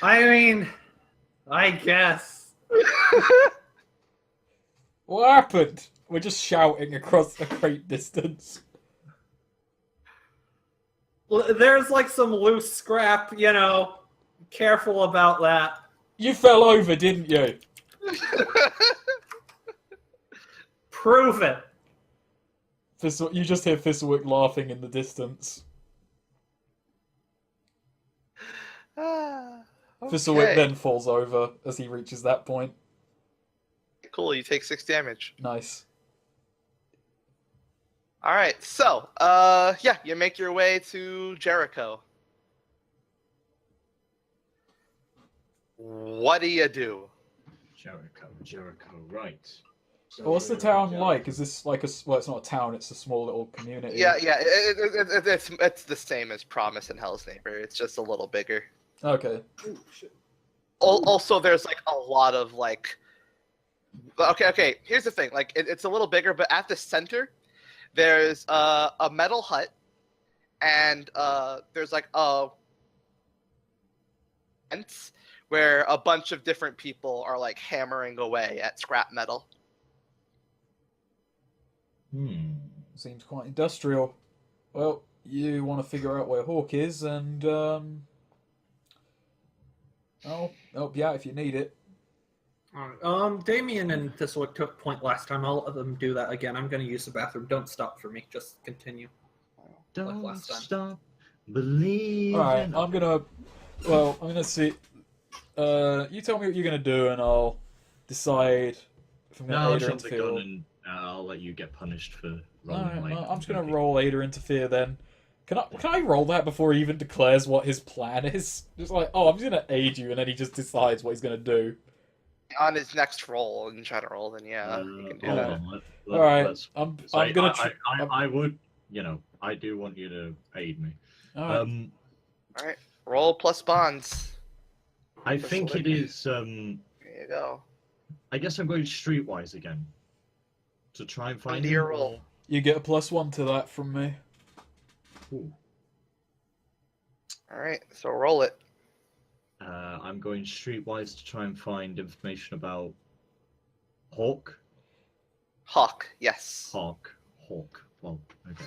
I mean, I guess. What happened? We're just shouting across a great distance. There's like some loose scrap, Careful about that. You fell over, didn't you? Prove it. You just hear Thistlewick laughing in the distance. Thistlewick Okay. then falls over as he reaches that point. Cool. You take 6 damage. Nice. All right. So you make your way to Jericho. What do you do? Jericho, right. So What's the we're in town Jericho. like? Is this like well, it's not a town, it's a small little community. Yeah. It's the same as Promise and Hell's Neighbor. It's just a little bigger. Okay. Also, there's like a lot of like. Okay. Here's the thing. Like, it's a little bigger, but at the center, there's a metal hut, and there's like a fence where a bunch of different people are like hammering away at scrap metal. Seems quite industrial. Well, you want to figure out where Hawk is, and I'll help you out if you need it. Damien and Thistlewick took point last time. I'll let them do that again. I'm going to use the bathroom. Don't stop for me. Just continue. Don't last time. stop believing. Alright, I'm gonna see. You tell me what you're gonna do, and I'll decide if I'm No, gonna I'll aid or jump the gun interfere. and I'll let you get punished for rolling Alright, like. well, I'm just gonna dirty. roll aid or interfere then. Can I roll that before he even declares what his plan is? Just like, oh, I'm just gonna aid you, and then he just decides what he's gonna do. On his next roll and try to roll, then yeah, you can do Hold that. on. Alright, Let's. I'm say, gonna. I would. I do want you to aid me. Alright. All right, roll plus bonds. I think it is. There you go. I guess I'm going streetwise again. To try and find Under him. your roll. You get a +1 to that from me. Ooh. All right, so roll it. I'm going streetwise to try and find information about Hawk. Hawk, yes. Hawk. Well, okay.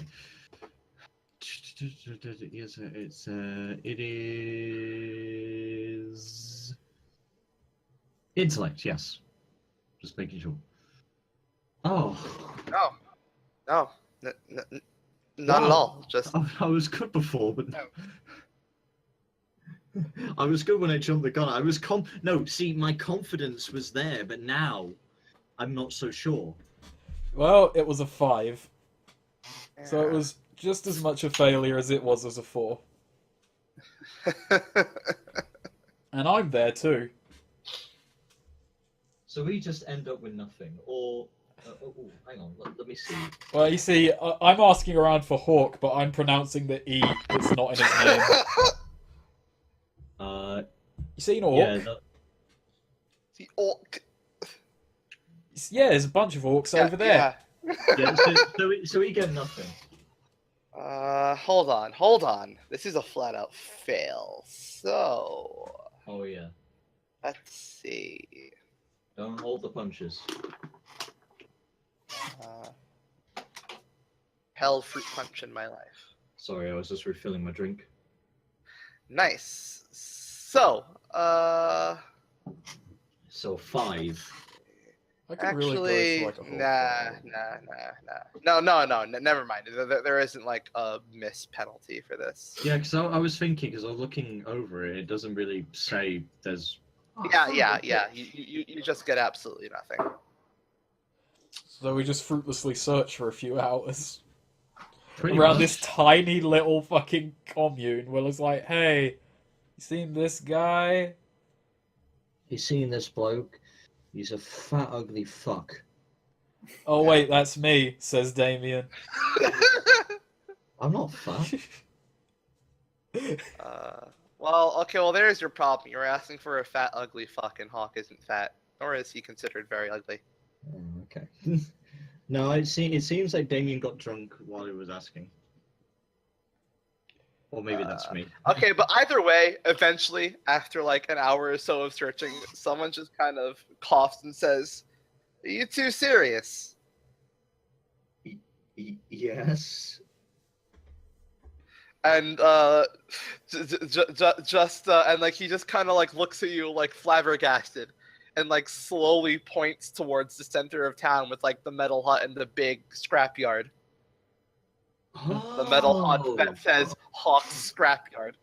It is intellect. Yes. Just making sure. Oh. No, no, not at all. Just I was good before, but I was good when I jumped the gun. I was No, see, my confidence was there, but now I'm not so sure. Well, it was a 5. So it was just as much a failure as it was as a 4. And I'm there too. So we just end up with nothing, or hang on, let me see. Well, you see, I'm asking around for Hawk, but I'm pronouncing the E that's not in his name. You seen Orc? Yeah, The orc. Yeah, there's a bunch of orcs over there. yeah. So we get nothing. Hold on. This is a flat out fail. So Oh yeah. let's see. Don't hold the punches. Hell fruit punch in my life. Sorry, I was just refilling my drink. Nice. So, So 5. I could really actually, go for like a Hawk. nah. No, never mind. There isn't like a miss penalty for this. Yeah, because I was thinking, because I was looking over it, it doesn't really say there's. Yeah. You just get absolutely nothing. So we just fruitlessly search for a few hours Pretty around much. this tiny little fucking commune. Willow's like, hey, you seen this guy? You seen this bloke? He's a fat, ugly fuck. Oh wait, that's me, says Damien. I'm not fat. Well, there's your problem. You're asking for a fat, ugly fuck, and Hawk isn't fat, nor is he considered very ugly. Oh, okay. No, it seems like Damien got drunk while he was asking. Or maybe that's me. Okay, but either way, eventually, after like an hour or so of searching, someone just kind of coughs and says, "Are you too serious?" Yes. And and like he just kind of like looks at you like flabbergasted, and like slowly points towards the center of town with like the metal hut and the big scrapyard. The metal hut that says Hawk's Scrapyard.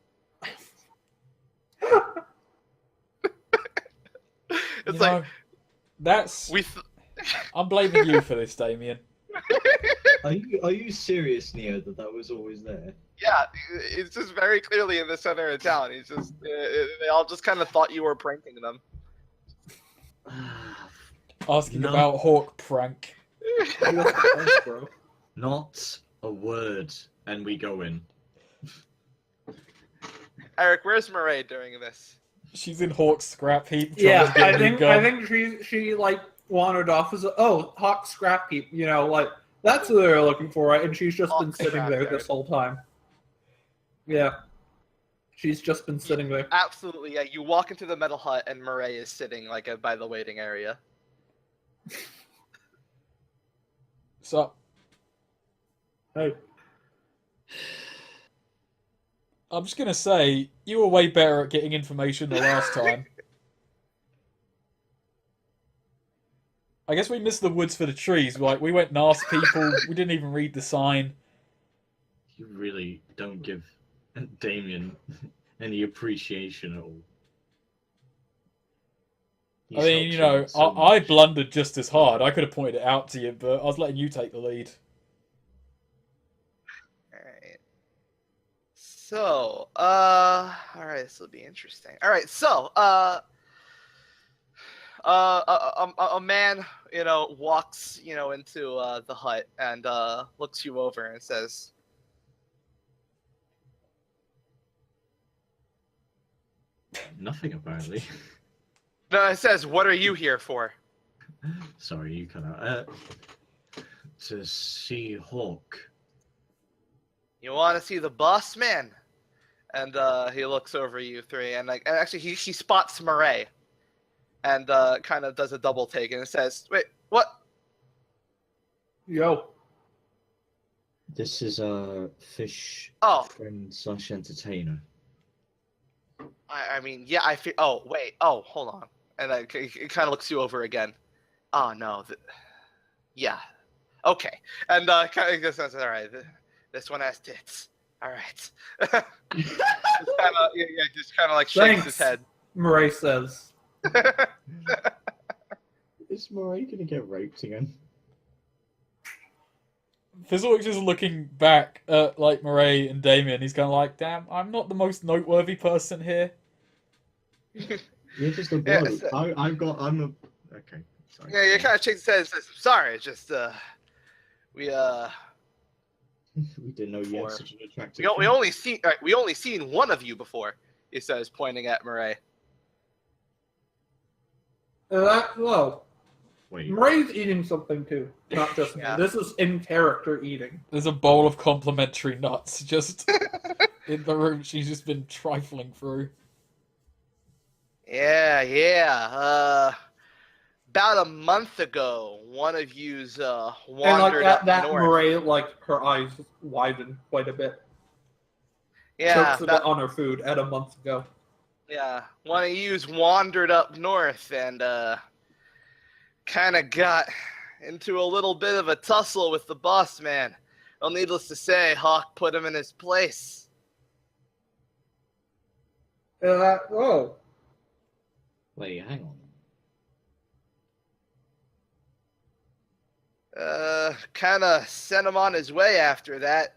It's like that's. I'm blaming you for this, Damien. Are you serious, Neo, that was always there? Yeah, it's just very clearly in the center of town. He's just they all just kind of thought you were pranking them. Asking about Hawk prank. Bro. Not a word, and we go in. Eric, where's Murray during this? She's in Hawk's scrap heap. Yeah, trying to get a new gun. I think she like wandered off as Hawk scrap heap. You know, like that's what they're looking for, right? And she's just been Hawk sitting there scrapyard. this whole time. Yeah, she's just been sitting there. Absolutely, yeah. You walk into the metal hut, and Murray is sitting like by the waiting area. So, Hey, I'm just gonna say you were way better at getting information the last time. I guess we missed the woods for the trees. Like we went and asked people. We didn't even read the sign. You really don't give Damien any appreciation at all. I mean, you know, I blundered just as hard. I could have pointed it out to you, but I was letting you take the lead. Alright. So, alright, this will be interesting. Alright, so, a man, you know, walks, you know, into the hut and looks you over and says, Nothing apparently. no, it says, what are you here for? Sorry, you cut out. To see Hawk. You want to see the boss man? And he looks over you three, and like, and actually, he spots Murray, and kind of does a double take, and it says, "Wait, what?" Yo. This is a fish Oh. friend / entertainer. I mean, yeah, I feel. Oh, wait. Oh, hold on. And then it kind of looks you over again. Oh no. Yeah. Okay. And kind of says, "All right. This one has tits. All right." Just kind of like shakes his Thanks. head. Murray says. Is Murray gonna get raped again? Fizzlewick's just looking back at like Murray and Damien. He's kind of like, "Damn, I'm not the most noteworthy person here." You're just a Yeah, bloke. so- I'm a. Okay. Sorry. Yeah, you kind of shakes his head and says, "Sorry, it's just we We didn't know you had such an attractive. we only seen one of you before." He says, pointing at Murray. Whoa. Wait. Murray's eating something too. Not just Yeah. me. This is in character eating. There's a bowl of complimentary nuts just in the room. She's just been trifling through. Yeah. About a month ago, one of you's And like wandered up that north. Murray, like her eyes widen quite a bit. Yeah, Chokes a bit on her food at a month ago. yeah. One of you's wandered up north and kind of got into a little bit of a tussle with the boss man. Well, needless to say, Hawk put him in his place. Whoa. Wait, hang on. Kind of sent him on his way after that.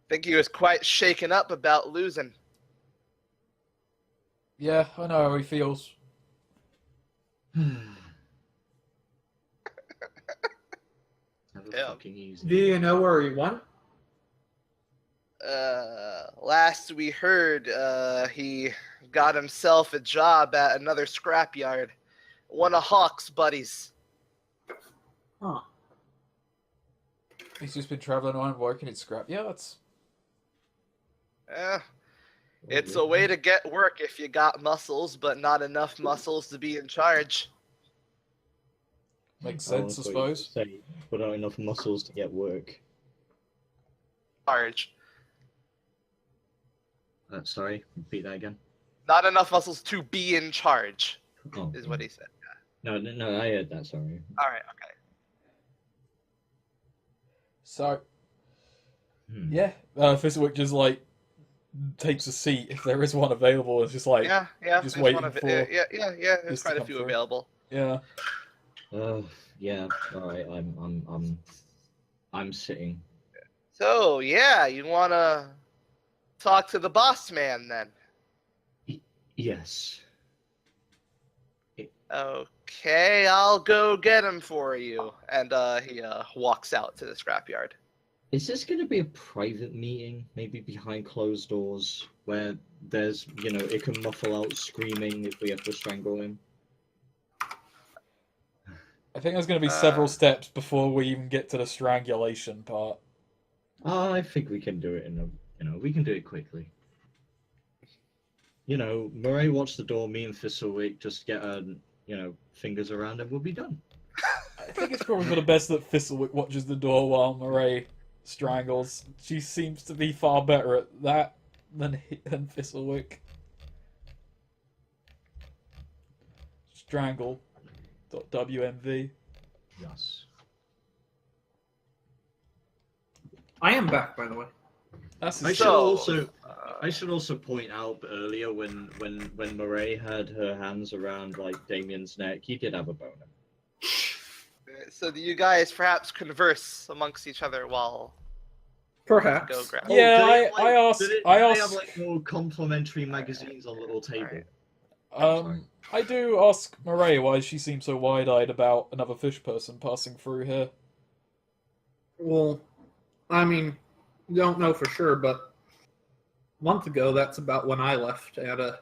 Think he was quite shaken up about losing. Yeah, I know how he feels. Have a Yeah. fucking easy. Do you know where he went? Last we heard, he got himself a job at another scrapyard. One of Hawk's buddies. Huh. He's just been traveling around working in scrapyards. It's a way to get work if you got muscles, but not enough muscles to be in charge. Makes sense, I suppose. Say, but not enough muscles to get work. Charge. Sorry, repeat that again. Not enough muscles to be in charge, Oh, is what he said. No, I heard that. Sorry. All right, okay. So, Hmm. yeah, Fizzlewick just like takes a seat if there is one available. It's just like, Yeah. just there's waiting one of for yeah. There's this to quite a come few through. available. yeah. Yeah. All right. I'm sitting. So yeah, you wanna talk to the boss man then? Yes. Okay, I'll go get him for you. And he walks out to the scrapyard. Is this going to be a private meeting, maybe behind closed doors, where there's, it can muffle out screaming if we have to strangle him? I think there's going to be several steps before we even get to the strangulation part. I think we can do it we can do it quickly. Murray watch the door, me and Thistlewick just get fingers around and we'll be done. I think it's probably for the best that Thistlewick watches the door while Murray strangles. She seems to be far better at that than Thistlewick. Strangle.wmv. Yes. I am back, by the way. That's I his should So- also I should also point out earlier when Marae had her hands around like Damien's neck, he did have a boner. So do you guys perhaps converse amongst each other while Perhaps. go grab? Yeah, do they have, I asked- Do they, I do they asked- have like little complimentary magazines on the little table? Alright. I do ask Marae why she seems so wide-eyed about another fish person passing through here. Well, I mean, don't know for sure, but a month ago, that's about when I left. And I don't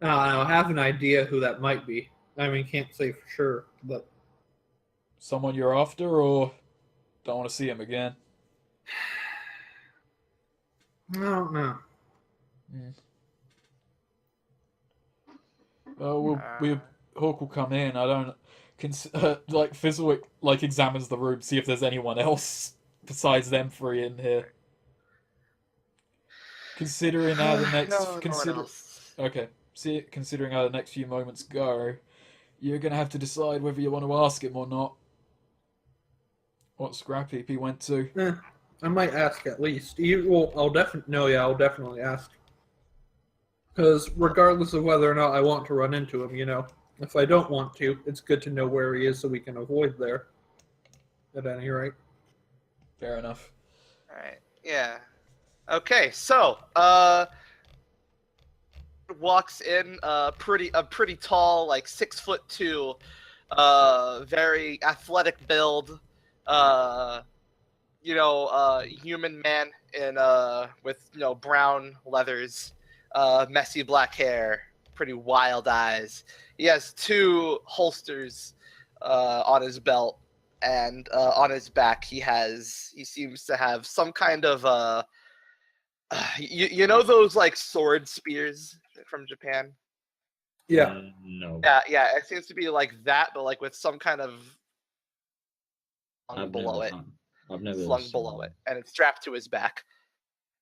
know, I have an idea who that might be. I mean, can't say for sure, but Someone you're after, or don't want to see him again? I don't know. Hawk will come in. I don't like Fizzlewick like examines the room, see if there's anyone else besides them three in here. Considering how the next No one else. okay, considering how the next few moments go, you're gonna have to decide whether you want to ask him or not. What scrap heap he went to. I might ask at least. I'll definitely ask. Because regardless of whether or not I want to run into him, if I don't want to, it's good to know where he is so we can avoid there. At any rate. Fair enough. Alright, yeah. Okay, so, walks in a pretty tall, like 6'2", very athletic build, human man in with brown leathers, messy black hair, pretty wild eyes. He has 2 holsters on his belt, and on his back he seems to have some kind of you know those like sword spears from Japan? Yeah. No. Yeah, it seems to be like that, but like with some kind of I've below it. I've never Slung seen below one. it, and it's strapped to his back.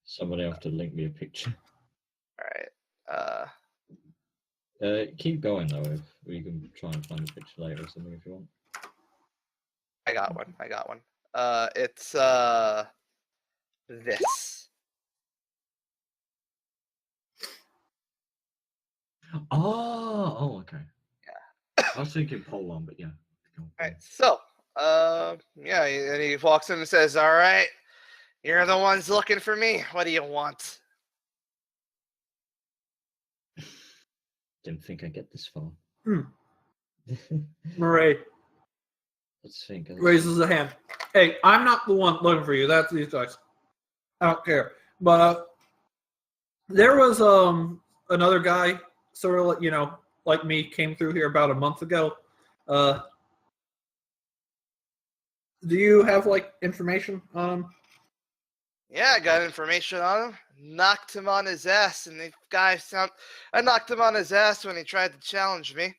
Somebody have to link me a picture. All right. Keep going though. If we can try and find a picture later or something if you want. I got one. It's this. Oh, okay. Yeah. I was thinking Poland, but yeah. All right. So, yeah, and he walks in and says, "All right, you're the ones looking for me. What do you want?" Didn't think I'd get this far. Murray Let's think. raises a hand. Hey, I'm not the one looking for you. That's these guys. I don't care. But there was another guy, sort of like me, came through here about a month ago. Do you have like information on him? Yeah, I got information on him. Knocked him on his ass, and I knocked him on his ass when he tried to challenge me.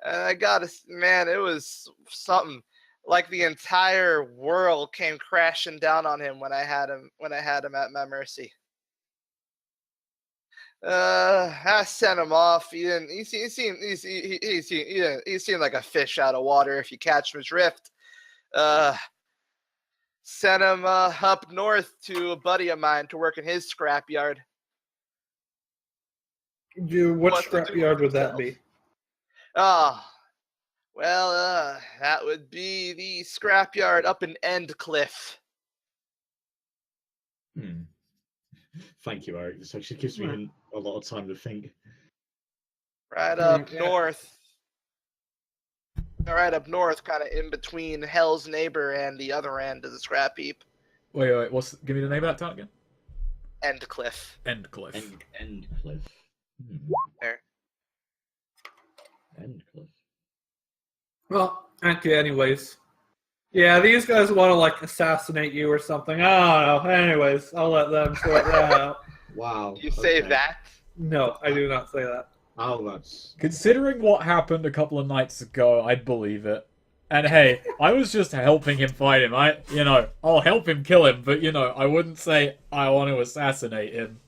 And I man, it was something. Like the entire world came crashing down on him when I had him at my mercy. I sent him off. He seemed like a fish out of water if you catch his drift. Sent him up north to a buddy of mine to work in his scrapyard. What scrapyard would that be? Well, that would be the scrapyard up in Endcliff. Thank you, Eric. This actually gives me a lot of time to think. Right up north. Right up north, kind of in between Hell's Neighbor and the other end of the scrap heap. Wait, give me the name of that town again? Endcliff. Endcliff. Endcliff. There. Endcliff. Well, okay, anyways. Yeah, these guys want to like assassinate you or something. I don't know. Anyways, I'll let them sort that out. Wow. You say okay. that? No, I do not say that. Oh, that's... Considering what happened a couple of nights ago, I'd believe it. And hey, I was just helping him fight him. I'll help him kill him, but I wouldn't say I want to assassinate him.